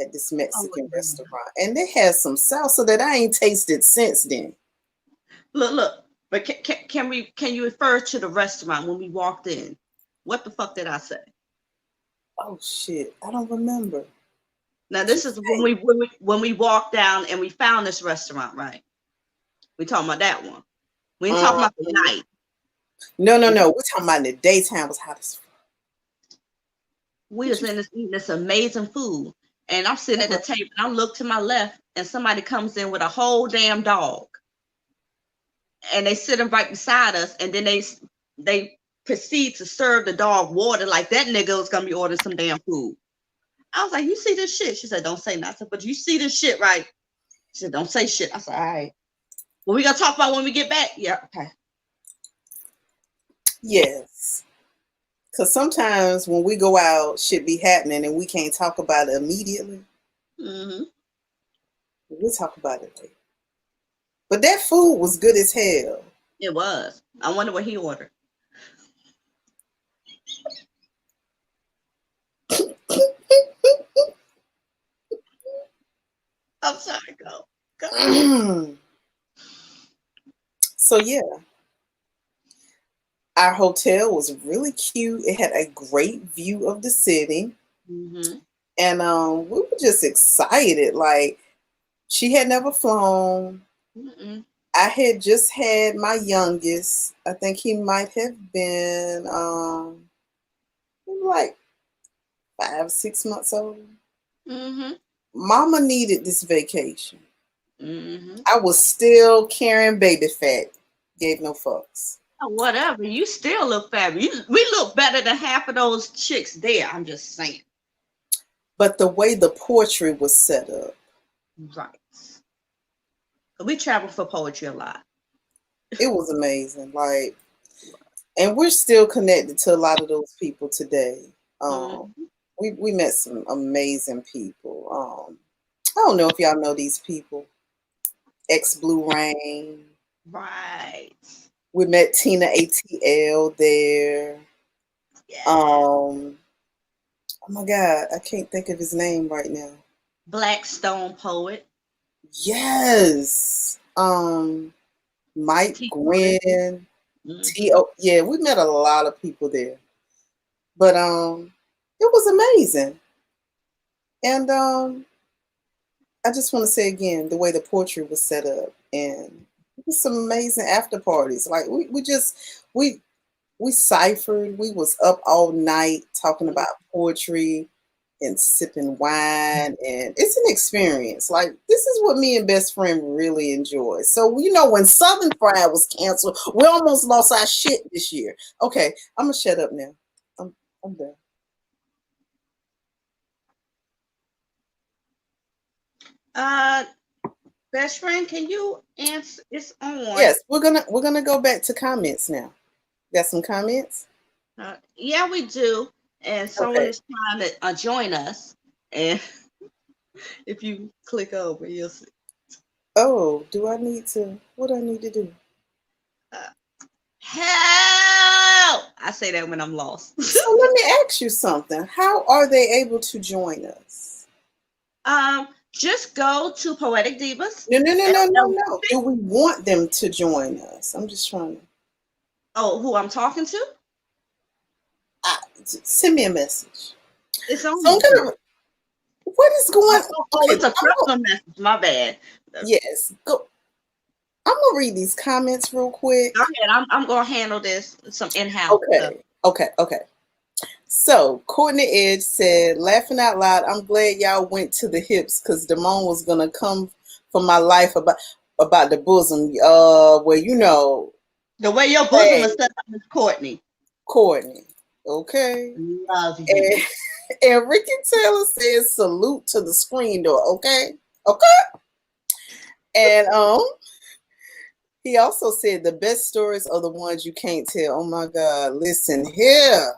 at this Mexican restaurant. And they had some salsa that I ain't tasted since then. Look. But can you refer to the restaurant when we walked in? What the fuck did I say? Oh shit, I don't remember. Now this is when we walked down and we found this restaurant, right? We talking about that one. We ain't talking about the night. No. We're talking about in the daytime. It was hot as fuck. We was eating this amazing food, and I'm sitting at the table and I look to my left, and somebody comes in with a whole damn dog. And they sitting right beside us, and then they proceed to serve the dog water like that nigga was gonna be ordering some damn food. I was like, you see this shit? She said, don't say nothing, but you see this shit, right? She said, don't say shit. I said, all right. Well, we gonna talk about when we get back? Yeah, okay. Yes. Because sometimes when we go out, shit be happening and we can't talk about it immediately. Mm-hmm. We'll talk about it later. But that food was good as hell. It was. I wonder what he ordered. I'm sorry, go. So yeah, our hotel was really cute. It had a great view of the city. Mm-hmm. And we were just excited. Like, she had never flown. Mm-mm. I had just had my youngest. I think he might have been like 5, 6 months old. Mm-hmm. Mama needed this vacation. Mm-hmm. I was still carrying baby fat. Gave no fucks. Whatever. You still look fabulous. We look better than half of those chicks there. I'm just saying. But the way the poetry was set up. Right. We travel for poetry a lot. It was amazing. Like, and we're still connected to a lot of those people today. We met some amazing people. I don't know if y'all know these people. Ex Blue Rain. Right. We met Tina ATL there. Yeah. Oh my God, I can't think of his name right now. Blackstone poet. Yes. Mike Gwynn. T.O. Yeah, we met a lot of people there. But it was amazing. And I just want to say again, the way the poetry was set up, and it was some amazing after parties. Like we ciphered. We was up all night talking about poetry. and sipping wine, and it's an experience. Like, this is what me and best friend really enjoy. So, you know, when Southern Fried was canceled, we almost lost our shit this year. Okay, I'm gonna shut up now. I'm done. Best friend, can you answer? It's on. Yes, we're gonna go back to comments now. Got some comments? Yeah, we do. And someone Okay. is trying to join us. And if you click over, you'll see. Oh, do I need to? What do I need to do? Help! I say that when I'm lost. So let me ask you something. How are they able to join us? Just go to Poetic Divas. No. Do we want them to join us? I'm just trying to. Oh, who I'm talking to? Send me a message. It's on. So what is going on? Oh, it's a personal message. My bad. Yes. Go. I'm gonna read these comments real quick. Go ahead. I'm gonna handle this. Some in-house stuff. Okay. So Courtney Edge said, laughing out loud, I'm glad y'all went to the hips because Damone was gonna come for my life about the bosom. Well, you know. The way your bosom is set up is Courtney. Okay. Love you. And Ricky Taylor says salute to the screen door. Okay. And he also said the best stories are the ones you can't tell. Oh my God. Listen here.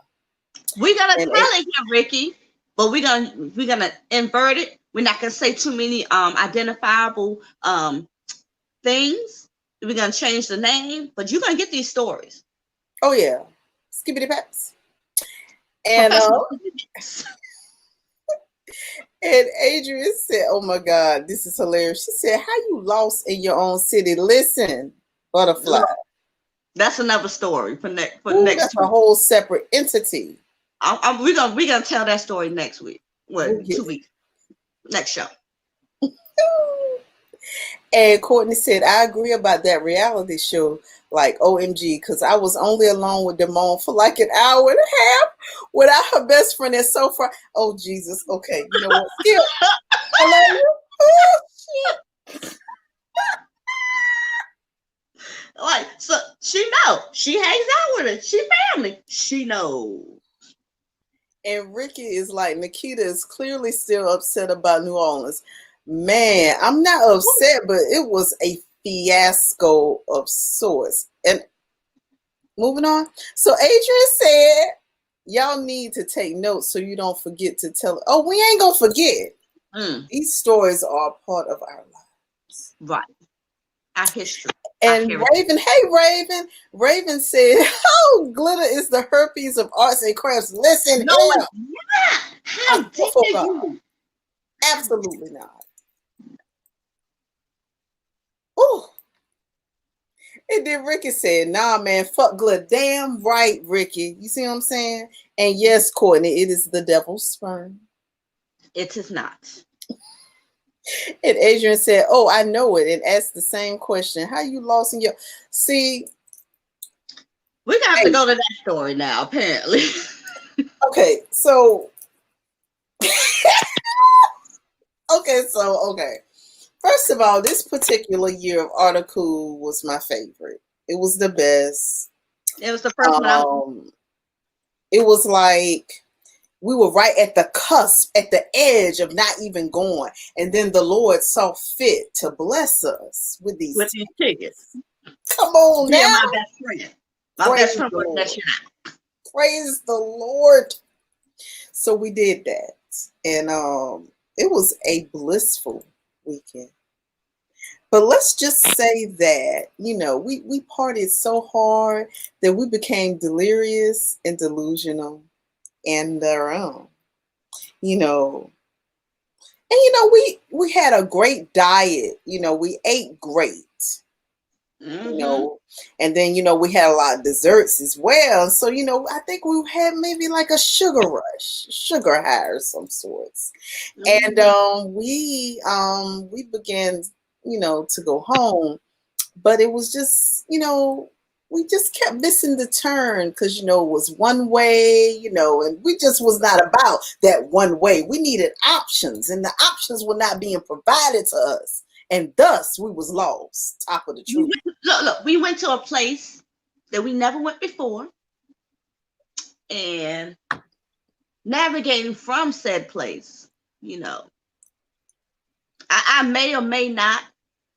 We're gonna tell it here, Ricky, but we're gonna invert it. We're not gonna say too many identifiable things. We're gonna change the name, but you're gonna get these stories. Oh yeah. Skibbity paps. And and Adrian said, oh my God, this is hilarious. She said, how you lost in your own city? Listen, butterfly. That's another story for next That's a whole separate entity. We're gonna tell that story next week. What, 2 weeks? Next show. And Courtney said, I agree about that reality show, like OMG, because I was only alone with Damone for like an hour and a half without her best friend at so far. Oh, Jesus. Okay. You know what? Still, hello? Oh, shit. Like, so she knows. She hangs out with her. She family. She knows. And Ricky is like, Nakita is clearly still upset about New Orleans. Man, I'm not upset, but it was a fiasco of sorts. And moving on. So Adrian said, y'all need to take notes so you don't forget to tell. Oh, we ain't going to forget. These stories are a part of our lives. Right. Our history. And Raven, hey Raven said, oh, glitter is the herpes of arts and crafts. Listen, no, it's not. How dare you? Absolutely not. Ooh. And then Ricky said, nah, man, fuck glitter. Damn right, Ricky. You see what I'm saying? And yes, Courtney, it is the devil's sperm. It is not. And Adrian said, oh, I know it. And asked the same question. How you lost in your... See... We're going to have to go to that story now, apparently. Okay, so... Okay. First of all, this particular year of Article was my favorite. It was the best. It was the first one. It was like we were right at the cusp, at the edge of not even going. And then the Lord saw fit to bless us with these tickets. Come on now. My best friend. My best friend would let you out. Praise the Lord. So we did that. And it was a blissful weekend. But let's just say that, you know, we partied so hard that we became delirious and delusional and you know, and you know, we had a great diet. You know, we ate great. You know, and then you know we had a lot of desserts as well. So you know, I think we had maybe like a sugar rush, sugar high of some sorts. And we began, you know, to go home, but it was just, you know, we just kept missing the turn because, you know, it was one way, you know, and we just was not about that one way. We needed options, and the options were not being provided to us. And thus we was lost. Top of the truth. Look, we went to a place that we never went before, and navigating from said place, you know, I may or may not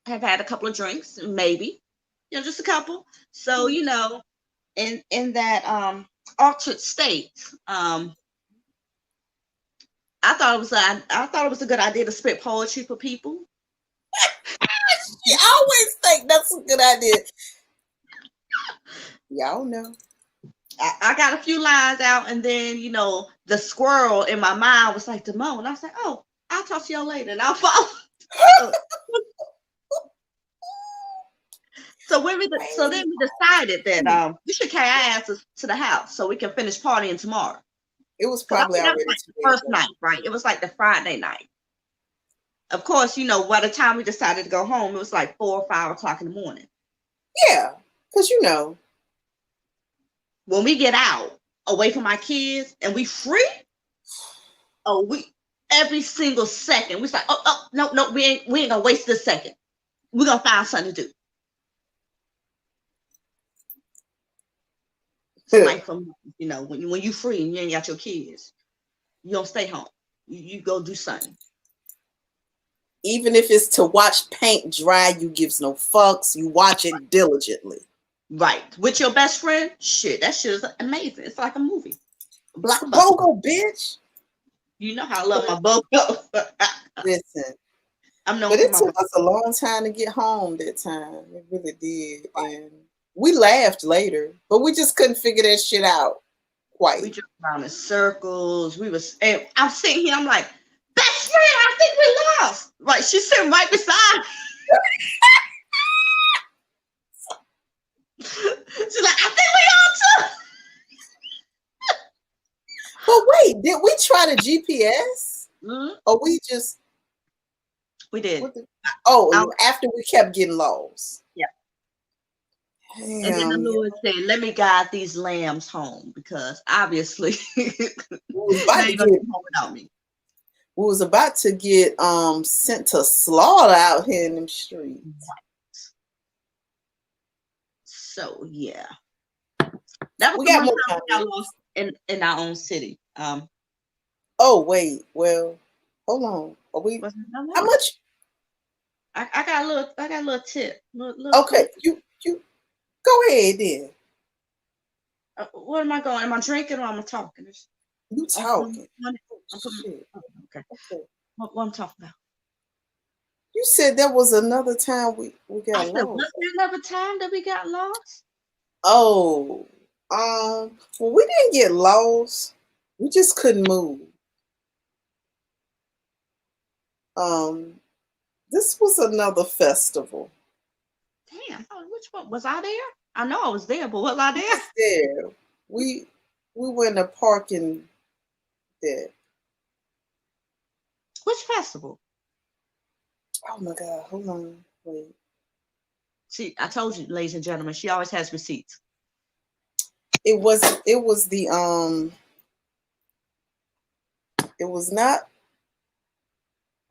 have had a couple of drinks, maybe, you know, just a couple. So, you know, in that altered state, I thought it was a good idea to spit poetry for people. You always think that's a good idea. Y'all know. I got a few lines out, and then, you know, the squirrel in my mind was like, Damone. And I was like, oh, I'll talk to y'all later, and I'll follow. So then we decided that we should carry our asses to the house so we can finish partying tomorrow. It was probably already like the first night, right? It was like the Friday night. Of course, you know, by the time we decided to go home, it was like 4 or 5 o'clock in the morning. Yeah, because, you know, when we get out away from our kids and we free, every single second we like, no, we ain't gonna waste this second. We're gonna find something to do. It's like, from, you know, when you free and you ain't got your kids, you don't stay home. You go do something. Even if it's to watch paint dry, you gives no fucks. You watch it diligently. Right. With your best friend, shit, that shit is amazing. It's like a movie. BOGO, bitch. You know how I love my BOGO. Listen. I'm known but for it took us a long time to get home that time. It really did. And we laughed later, but we just couldn't figure that shit out quite. We just around in circles. And I'm sitting here, I'm like, best friend, I think we lost. Like, she's sitting right beside me. She's like, I think we all too. But wait, did we try the GPS? Mm-hmm. Or we just... We did. After we kept getting lost. Yeah. Damn, and then the Lord said, let me guide these lambs home, because obviously they ain't gonna get home without me. We was about to get sent to slaughter out here in them streets. Right. So yeah. That was we got more time we got lost in our own city. Oh wait, well, hold on. Are we how much? I got a little tip. Okay, you go ahead then. Where am I going? Am I drinking or am I talking? You talking. Okay. What I'm talking about? You said there was another time we got lost. Was there another time that we got lost? Oh, well, we didn't get lost. We just couldn't move. This was another festival. Damn, which one was I there? I know I was there, but was I there? There, we went to parking there. Which festival? Oh my God! Hold on, wait. See, I told you, ladies and gentlemen, she always has receipts. It was the It was not.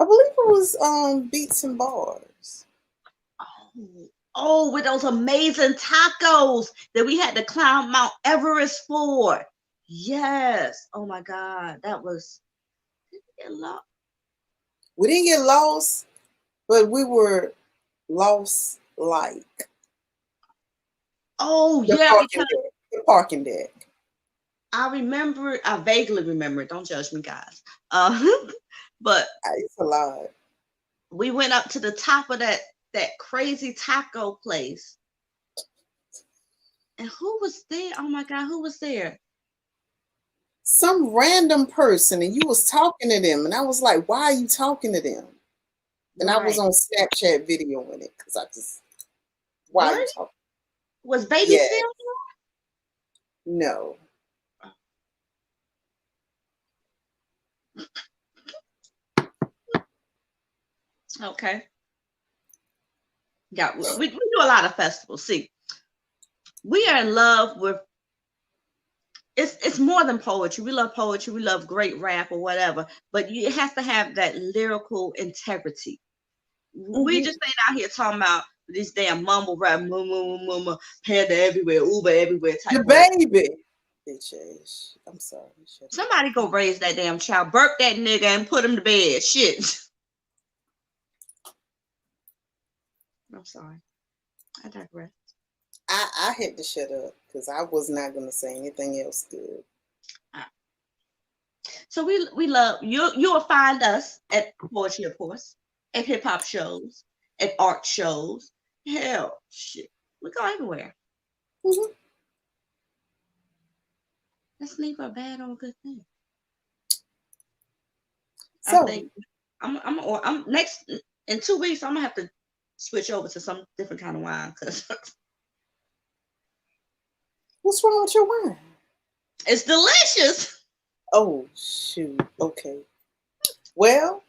I believe it was Beats and Bars. Oh, with those amazing tacos that we had to climb Mount Everest for. Yes. Oh my God, that was. Did we get lost? We didn't get lost, but we were lost like. Oh yeah, the parking deck. I vaguely remember it. Don't judge me, guys. But it's a lot. We went up to the top of that crazy taco place. And who was there? Oh my God, who was there? Some random person, and you was talking to them, and I was like, why are you talking to them? And right. I was on Snapchat videoing it because I just why are you talking? Was Baby still there? No. Okay. Yeah, we do a lot of festivals. See, we are in love with. It's more than poetry. We love poetry. We love great rap or whatever, but it has to have that lyrical integrity. We just ain't out here talking about this damn mumble rap, mama, panda everywhere, Uber everywhere type. The baby. Bitch ass. I'm sorry. Somebody go raise that damn child, burp that nigga, and put him to bed. Shit. I'm sorry. I digress. I had to shut up because I was not going to say anything else good. So we love you. You'll find us at poetry, of course, at hip hop shows, at art shows. Hell, shit, we go everywhere. Mm-hmm. Let's leave a bad on a good thing. So I think I'm next in 2 weeks. I'm gonna have to switch over to some different kind of wine because what's wrong with your wine? it's delicious. Oh shoot. Okay. Well,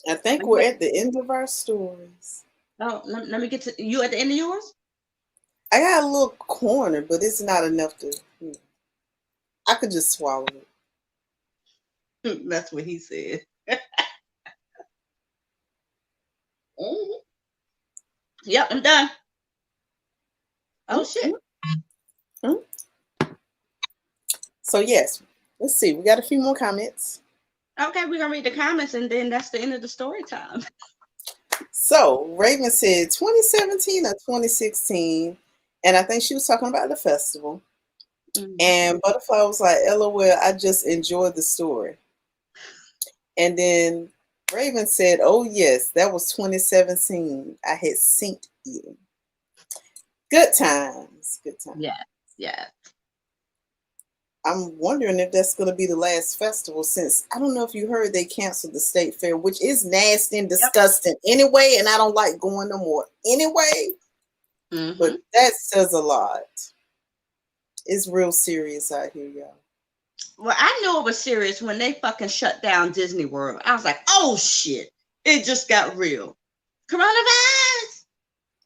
I think we're at the end of our stories. Oh, let me get to you at the end of yours. I got a little corner, but it's not enough to. I could just swallow it. That's what he said. Mm-hmm. Yep, I'm done. Oh shit. Mm-hmm. So yes, let's see. We got a few more comments. Okay, we're gonna read the comments and then that's the end of the story time. So Raven said 2017 or 2016, and I think she was talking about the festival. Mm-hmm. And Butterfly was like, LOL, I just enjoyed the story. And then Raven said, oh yes, that was 2017. I had synced you. Good times. Good times. Yeah, yeah. I'm wondering if that's going to be the last festival, since I don't know if you heard they canceled the state fair, which is nasty and disgusting anyway, and I don't like going no more anyway. Mm-hmm. But that says a lot. It's real serious out here, y'all. Well, I knew it was serious when they fucking shut down Disney World. I was like, oh shit, it just got real. Coronavirus,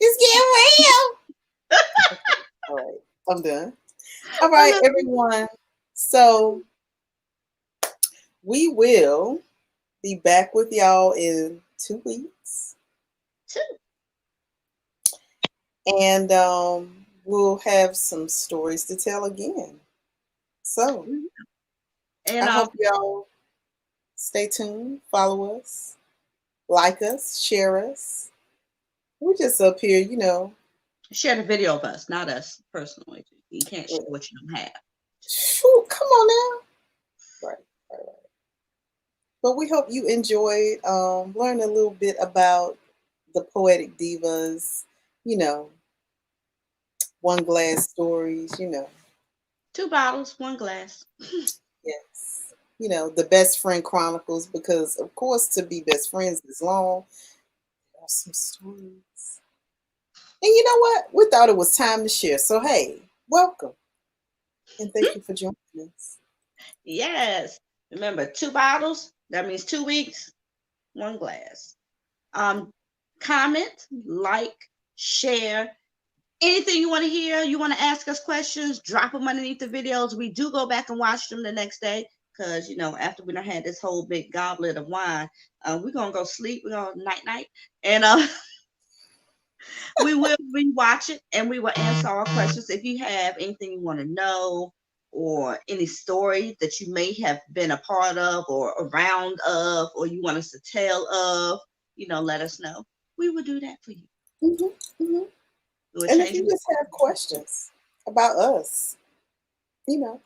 it's getting real. All right, I'm done. All right, everyone. So we will be back with y'all in 2 weeks. 2. And we'll have some stories to tell again. So and I hope y'all stay tuned, follow us, like us, share us. We're just up here, you know. Share the video of us, not us personally. You can't share what you don't have. Shoot, come on now. Right. But we hope you enjoyed learning a little bit about the Poetic Divas, you know, one glass stories, you know. 2 bottles, 1 glass. Yes. You know, the best friend chronicles, because of course to be best friends is long. There are some stories. And you know what? We thought it was time to share. So hey, welcome. And thank you for joining us. Yes. Remember, 2 bottles, that means 2 weeks, 1 glass. Comment, like, share. Anything you want to hear, you want to ask us questions, drop them underneath the videos. We do go back and watch them the next day because, you know, after we done had this whole big goblet of wine, we're going to go sleep. We're going to night-night. And we will rewatch it and we will answer all questions. If you have anything you want to know or any story that you may have been a part of or around of or you want us to tell of, you know, let us know. We will do that for you. Mm-hmm, mm-hmm. And if you just have questions about us, you know,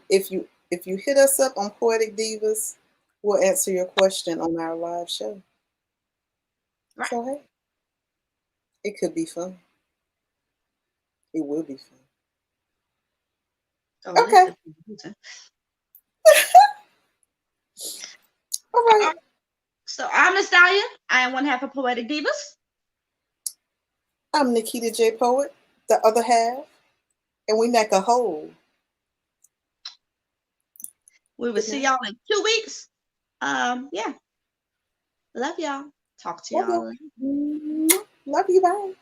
if you hit us up on Poetic Divas, we'll answer your question on our live show. Right. So hey, it could be fun. It will be fun. Oh, okay. All right. So I'm Miss Dahlia. I am one half of Poetic Divas. I'm NakitaJay Poet, the other half, and we make a whole. We will see y'all in 2 weeks. Yeah. Love y'all. Talk to y'all. Love you. Bye.